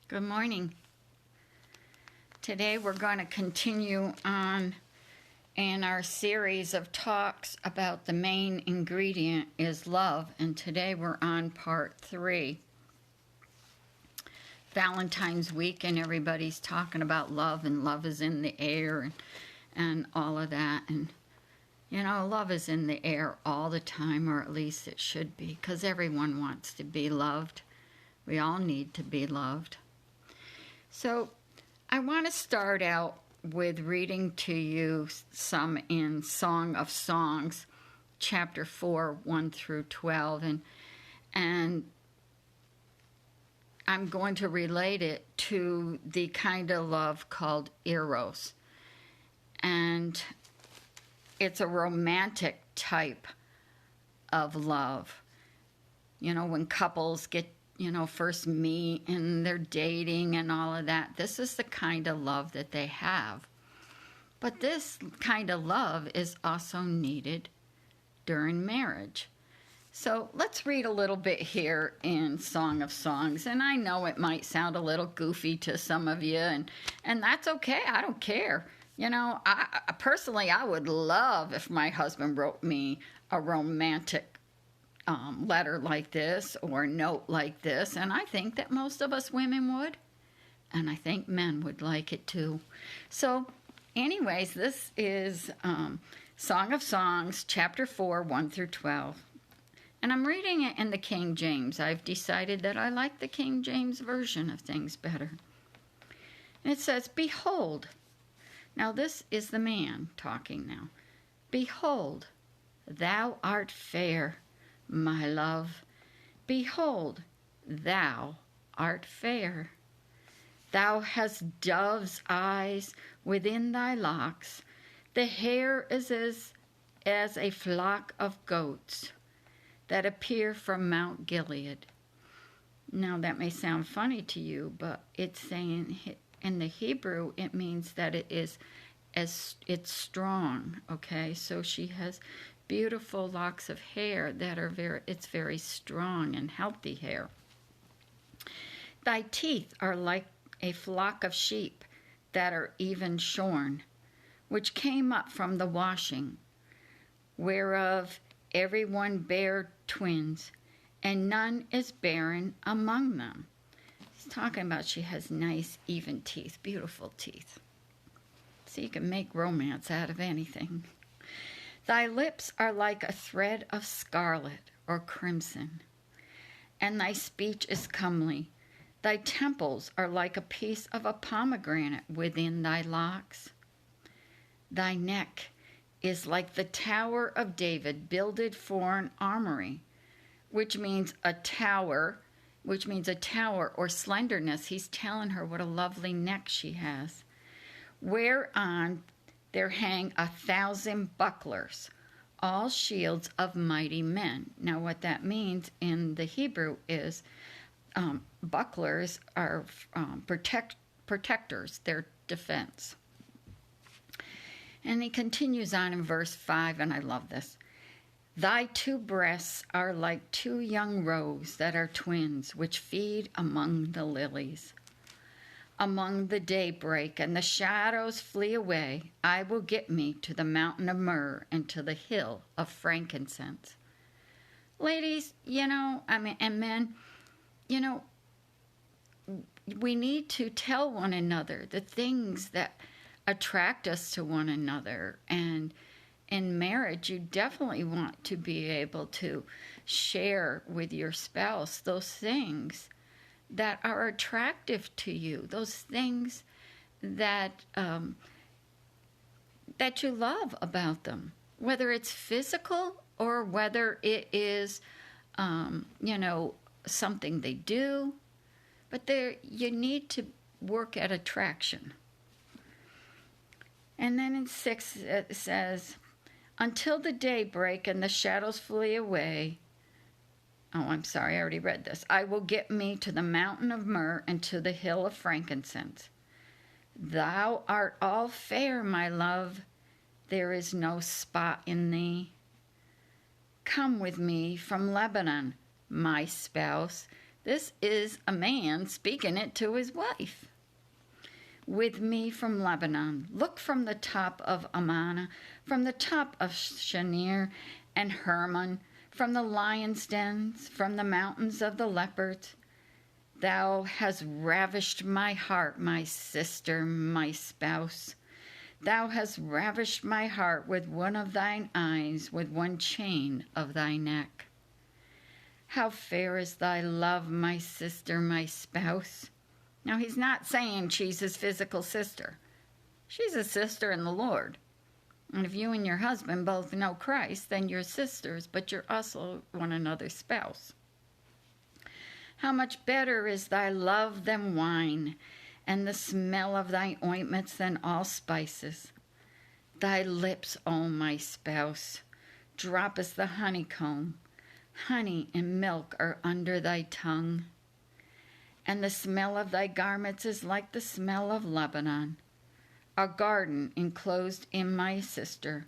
Good morning. Today we're going to continue on in our series of talks about the main ingredient is love, and today we're on part 3. Valentine's week, and everybody's talking about love, and love is in the air and all of that. And you know, love is in the air all the time, or at least it should be, because everyone wants to be loved. We all need to be loved. So I want to start out with reading to you some in Song of Songs, chapter 4, 1 through 12, and I'm going to relate it to the kind of love called eros. And it's a romantic type of love. You know, when couples get first meet and they're dating and all of that. This is the kind of love that they have. But this kind of love is also needed during marriage. So let's read a little bit here in Song of Songs. And I know it might sound a little goofy to some of you, and that's okay. I don't care. You know, I personally, I would love if my husband wrote me a romantic letter like this or note like this, and I think that most of us women would, and I think men would like it too. So anyways, this is Song of Songs, chapter 4, 1 through 12, and I'm reading it in the King James. I've decided that I like the King James version of things better. And it says, "Behold," now this is the man talking now, "Behold, thou art fair, my love, behold, thou art fair. Thou hast dove's eyes within thy locks. The hair is as a flock of goats that appear from Mount Gilead." Now that may sound funny to you, but it's saying in the Hebrew, it means that it's strong, okay? So she has beautiful locks of hair that are very strong and healthy hair. "Thy teeth are like a flock of sheep that are even shorn, which came up from the washing, whereof every one bare twins, and none is barren among them." He's talking about she has nice, even teeth, beautiful teeth. So you can make romance out of anything. "Thy lips are like a thread of scarlet or crimson, and thy speech is comely. Thy temples are like a piece of a pomegranate within thy locks. Thy neck is like the tower of David builded for an armory," which means a tower or slenderness. He's telling her what a lovely neck she has. "Whereon there hang 1,000 bucklers, all shields of mighty men." Now what that means in the Hebrew is bucklers are protectors, their defense. And he continues on in verse 5, and I love this. "Thy 2 breasts are like 2 young roes that are twins, which feed among the lilies. Among the daybreak and the shadows flee away, I will get me to the mountain of myrrh and to the hill of frankincense." Ladies, and men, we need to tell one another the things that attract us to one another. And in marriage, you definitely want to be able to share with your spouse those things that are attractive to you, those things that that you love about them, whether it's physical or whether it is, something they do. But you need to work at attraction. And then in 6 it says, "Until the daybreak and the shadows flee away." Oh, I'm sorry, I already read this. "I will get me to the mountain of myrrh and to the hill of frankincense. Thou art all fair, my love. There is no spot in thee. Come with me from Lebanon, my spouse. This is a man speaking it to his wife. With me from Lebanon, look from the top of Amana, from the top of Shanir and Hermon, from the lions' dens, from the mountains of the leopards. Thou hast ravished my heart, my sister, my spouse. Thou hast ravished my heart with one of thine eyes, with one chain of thy neck. How fair is thy love, my sister, my spouse. Now, he's not saying she's his physical sister. She's a sister in the Lord. And if you and your husband both know Christ, then you're sisters, but you're also one another's spouse. How much better is thy love than wine, and the smell of thy ointments than all spices. Thy lips, O my spouse, droppest the honeycomb. Honey and milk are under thy tongue. And the smell of thy garments is like the smell of Lebanon, a garden enclosed in my sister,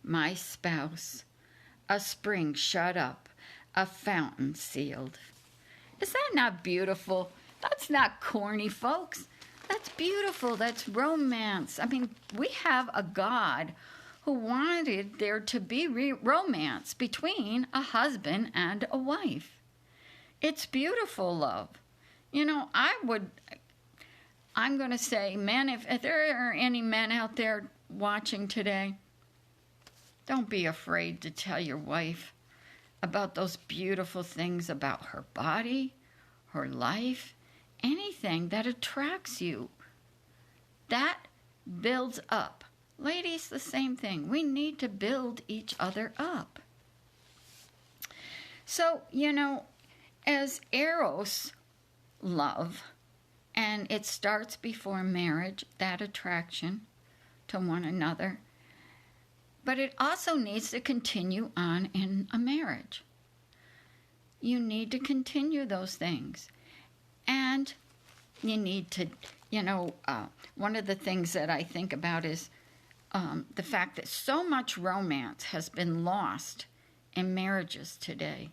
my spouse, a spring shut up, a fountain sealed. Is that not beautiful? That's not corny, folks. That's beautiful. That's romance. I mean, we have a God who wanted there to be romance between a husband and a wife. It's beautiful love. You know, I'm going to say, men, if there are any men out there watching today, don't be afraid to tell your wife about those beautiful things about her body, her life, anything that attracts you. That builds up. Ladies, the same thing. We need to build each other up. So, you know, as Eros love, and it starts before marriage, that attraction to one another, but it also needs to continue on in a marriage. You need to continue those things. And you need to, one of the things that I think about is the fact that so much romance has been lost in marriages today.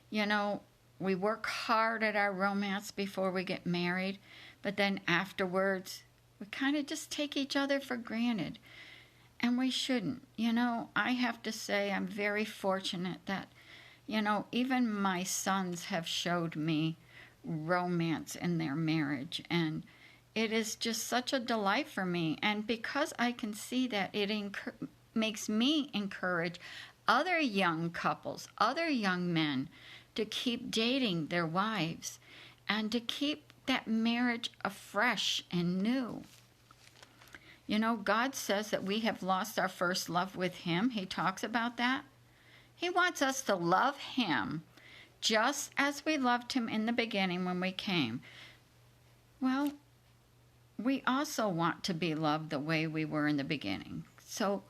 You know, we work hard at our romance before we get married, but then afterwards, we kind of just take each other for granted. And we shouldn't. You know, I have to say I'm very fortunate that, even my sons have showed me romance in their marriage. And it is just such a delight for me. And because I can see that, it makes me encourage other young couples, other young men, to keep dating their wives and to keep that marriage afresh and new. You know, God says that we have lost our first love with Him. He talks about that. He wants us to love Him just as we loved Him in the beginning when we came. Well, we also want to be loved the way we were in the beginning. So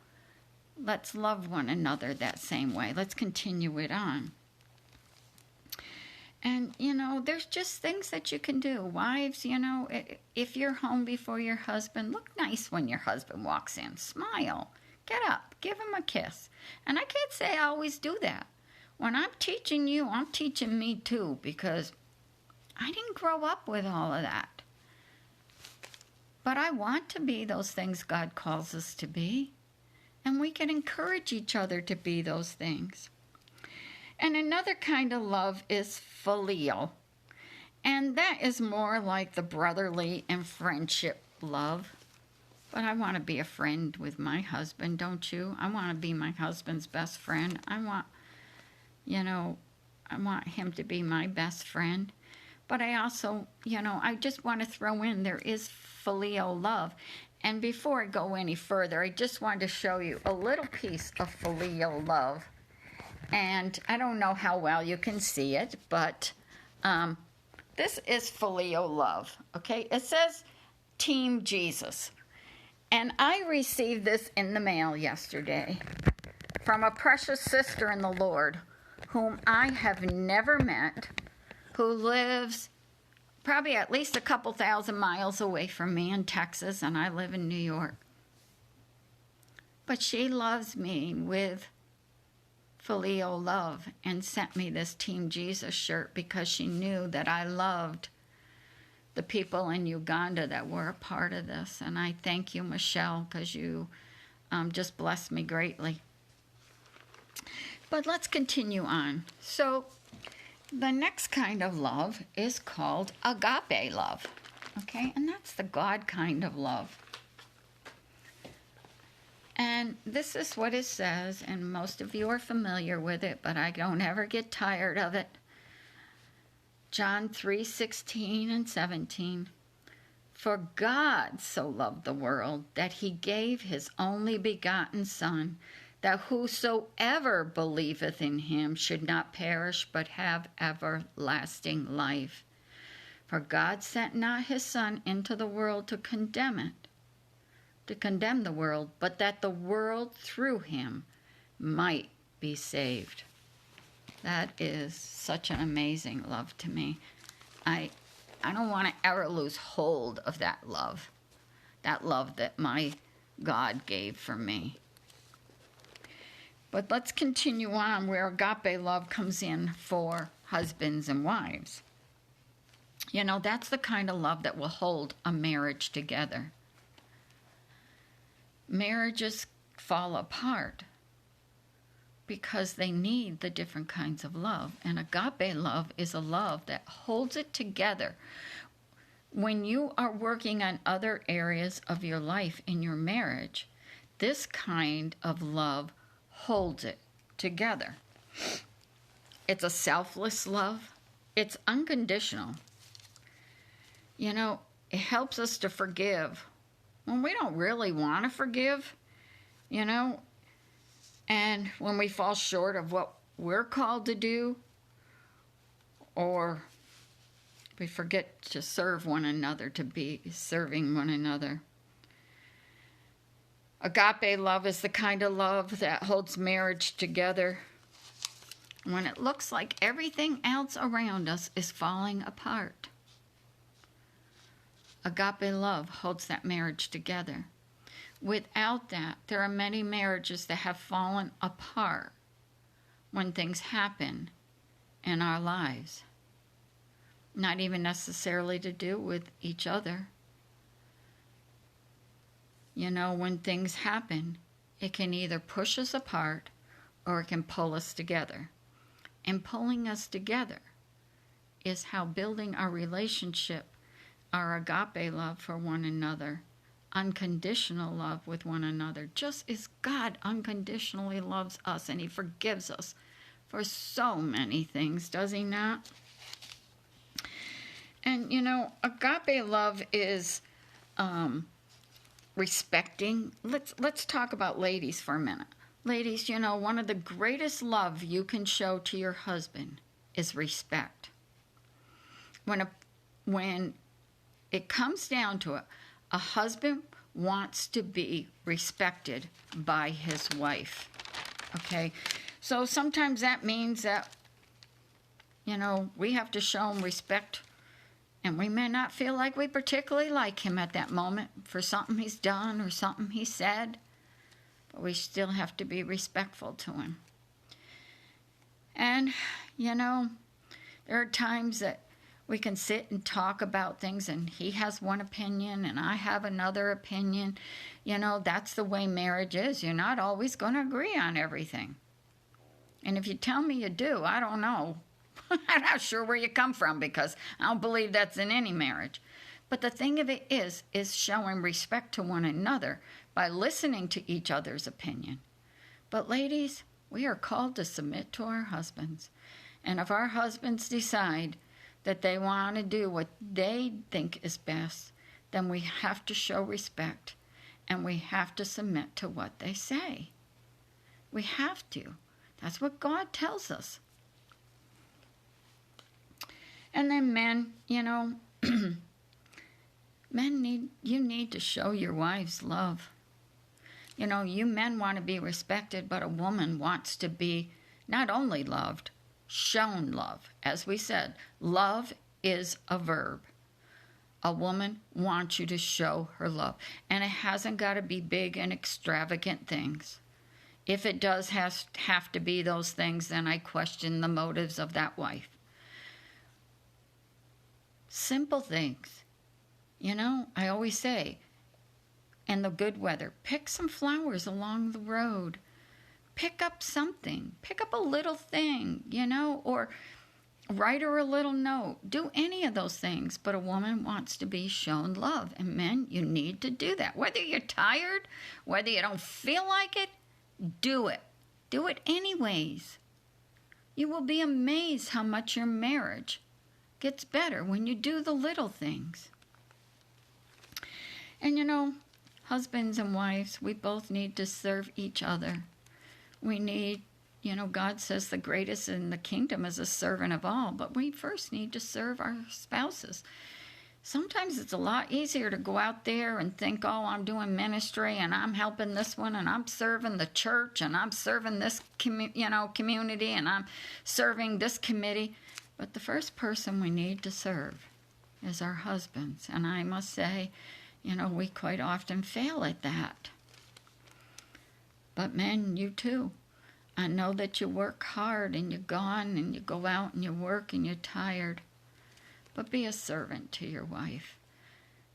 let's love one another that same way. Let's continue it on. And, there's just things that you can do. Wives, if you're home before your husband, look nice when your husband walks in. Smile. Get up. Give him a kiss. And I can't say I always do that. When I'm teaching you, I'm teaching me too, because I didn't grow up with all of that. But I want to be those things God calls us to be. And we can encourage each other to be those things. And another kind of love is filial. And that is more like the brotherly and friendship love. But I want to be a friend with my husband, don't you? I want to be my husband's best friend. I want him to be my best friend. But I also, I just want to throw in there is filial love. And before I go any further, I just wanted to show you a little piece of filial love. And I don't know how well you can see it, but this is filial love, okay? It says Team Jesus. And I received this in the mail yesterday from a precious sister in the Lord whom I have never met, who lives probably at least a couple thousand miles away from me in Texas, and I live in New York. But she loves me with filial love and sent me this Team Jesus shirt because she knew that I loved the people in Uganda that were a part of this. And I thank you, Michelle, because you just blessed me greatly. But let's continue on. So the next kind of love is called agape love, okay? And that's the God kind of love. And this is what it says, and most of you are familiar with it, but I don't ever get tired of it. John 3:16 and 17. For God so loved the world that he gave his only begotten Son, that whosoever believeth in him should not perish, but have everlasting life. For God sent not his Son into the world to condemn the world, but that the world through him might be saved. That is such an amazing love to me. I don't want to ever lose hold of that love that my God gave for me. But let's continue on where agape love comes in for husbands and wives. You know, that's the kind of love that will hold a marriage together. Marriages fall apart because they need the different kinds of love. And agape love is a love that holds it together. When you are working on other areas of your life in your marriage, this kind of love holds it together. It's a selfless love. It's unconditional. You know, it helps us to forgive when we don't really want to forgive, you know, and when we fall short of what we're called to do, or we forget to serve one another, to be serving one another. Agape love is the kind of love that holds marriage together when it looks like everything else around us is falling apart. Agape love holds that marriage together. Without that, there are many marriages that have fallen apart when things happen in our lives. Not even necessarily to do with each other. You know, when things happen, it can either push us apart or it can pull us together. And pulling us together is how building our relationship, our agape love for one another, unconditional love with one another, just as God unconditionally loves us and he forgives us for so many things, does he not? And you know, agape love is respecting. Let's talk about ladies for a minute. Ladies, you know, one of the greatest love you can show to your husband is respect. When it comes down to it, a husband wants to be respected by his wife, okay? So sometimes that means that, you know, we have to show him respect, and we may not feel like we particularly like him at that moment for something he's done or something he said, but we still have to be respectful to him. And, you know, there are times that we can sit and talk about things and he has one opinion and I have another opinion. You know, that's the way marriage is. You're not always going to agree on everything. And if you tell me you do, I don't know. I'm not sure where you come from because I don't believe that's in any marriage. But the thing of it is showing respect to one another by listening to each other's opinion. But ladies, we are called to submit to our husbands. And if our husbands decide that they want to do what they think is best, then we have to show respect and we have to submit to what they say. We have to. That's what God tells us. And then men, you know, you need to show your wives love. You know, you men want to be respected, but a woman wants to be not only loved, shown love. As we said, love is a verb. A woman wants you to show her love. And it hasn't got to be big and extravagant things. If it does have to be those things, then I question the motives of that wife. Simple things. You know, I always say, in the good weather, pick some flowers along the road. Pick up something. Pick up a little thing, you know, or write her a little note. Do any of those things. But a woman wants to be shown love. And men, you need to do that. Whether you're tired, whether you don't feel like it, do it. Do it anyways. You will be amazed how much your marriage gets better when you do the little things. And you know, husbands and wives, we both need to serve each other. We need, you know, God says the greatest in the kingdom is a servant of all, but we first need to serve our spouses. Sometimes it's a lot easier to go out there and think, oh, I'm doing ministry and I'm helping this one and I'm serving the church and I'm serving this community and I'm serving this committee. But the first person we need to serve is our husbands. And I must say, you know, we quite often fail at that. But men, you too. I know that you work hard and you're gone and you go out and you work and you're tired. But be a servant to your wife.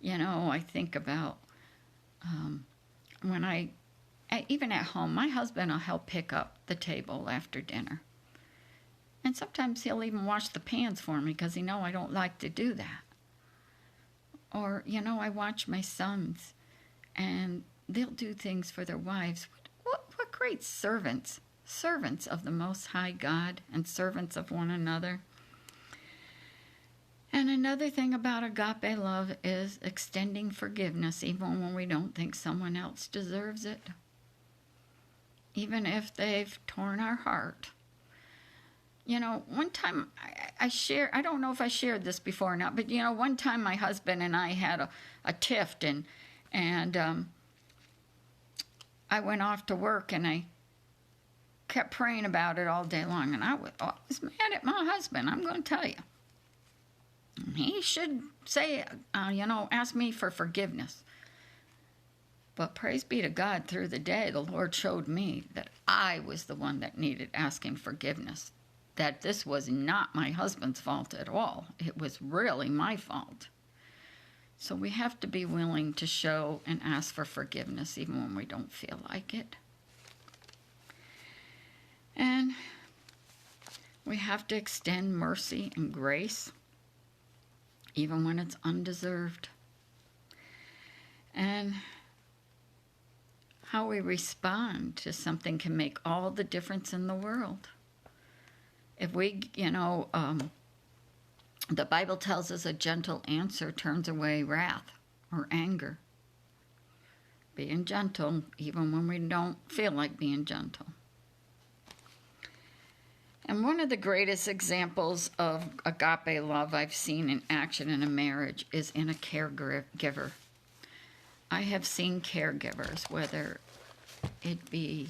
You know, I think about when even at home, my husband will help pick up the table after dinner. And sometimes he'll even wash the pans for me because he knows I don't like to do that. Or, you know, I watch my sons and they'll do things for their wives. What great servants. Servants of the Most High God and servants of one another. And another thing about agape love is extending forgiveness even when we don't think someone else deserves it. Even if they've torn our heart. You know, one time I don't know if I shared this before or not, but you know, one time my husband and I had a tiff and I went off to work and I kept praying about it all day long. And I was mad at my husband, I'm going to tell you. He should say, ask me for forgiveness. But praise be to God, through the day, the Lord showed me that I was the one that needed asking forgiveness. That this was not my husband's fault at all. It was really my fault. So we have to be willing to show and ask for forgiveness even when we don't feel like it. And we have to extend mercy and grace even when it's undeserved. And how we respond to something can make all the difference in the world. If we, the Bible tells us a gentle answer turns away wrath or anger. Being gentle even when we don't feel like being gentle. And one of the greatest examples of agape love I've seen in action in a marriage is in a caregiver. I have seen caregivers, whether it be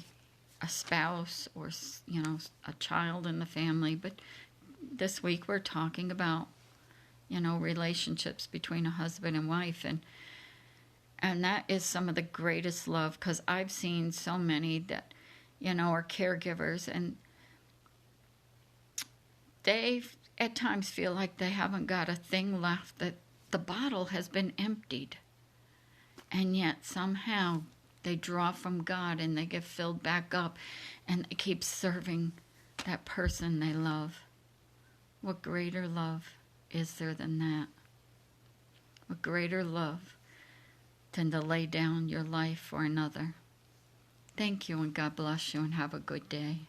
a spouse or, a child in the family. But this week we're talking about, relationships between a husband and wife. And that is some of the greatest love, because I've seen so many that, are caregivers, and they at times feel like they haven't got a thing left, that the bottle has been emptied. And yet somehow they draw from God and they get filled back up and they keep serving that person they love. What greater love is there than that? What greater love than to lay down your life for another? Thank you, and God bless you, and have a good day.